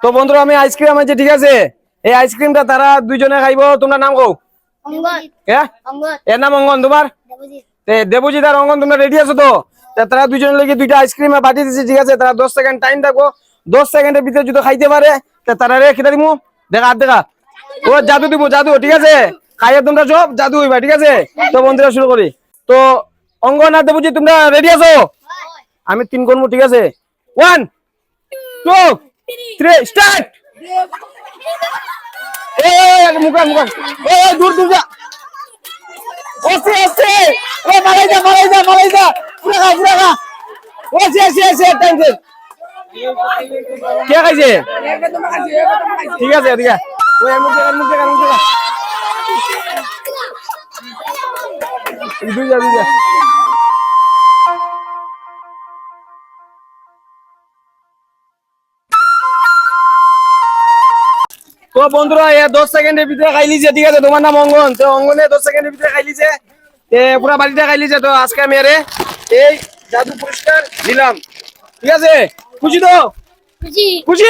তো বন্ধুরা আমি আইসক্রিম আছে, ঠিক আছে? এই আইসক্রিমটা তারা দুইজনে খাইবো। তোমরা নাম কও। এর নাম অঙ্গন, তোমার দেবজিৎ আর অঙ্গন। তোমরা রেডি আছো তো? তারা দুইজনের লেগে দুইটা আইসক্রিম পাঠিয়ে দিচ্ছে, ঠিক আছে? তারা 10 সেকেন্ড টাইম থাকবো। 10 সেকেন্ডের ভিতরে যদি খাইতে পারে তারা রে খেতে দিমু। দেখা দেখা ও জাদু দিব, জাদু, ঠিক আছে? খাইয়ে তোমরা সব জাদু হইবা, ঠিক আছে? তো বন্ধুরা শুরু করি। তো অঙ্গন আর দেবজিৎ তোমরা রেডি আছো? আমি 3 করবো, ঠিক আছে? 1 2 3 স্টার্ট। মুখা মুখা দূর দূর যা। ওসে ওসে ও মালাই যা মালাই যা মালাই যা পুরা খা পুরা খা। ওসে ওসে ওসে টাইম দে। কে খাইছে? ঠিক আছে ঠিক আছে। ওই মুখে দুই যা দুই যা। তো বন্ধুরা 10 সেকেন্ডের ভিতরে খাই লিছে, ঠিক আছে? তোমার নাম অঙ্গন। তো অঙ্গনে 10 সেকেন্ডের ভিতরে খাই লিছে, পুরা বাড়িটা খাই লিছে। তো আজকে আমি আরে এই জাদু পুরস্কার দিলাম, ঠিক আছে? খুশি তো? খুশি খুশি।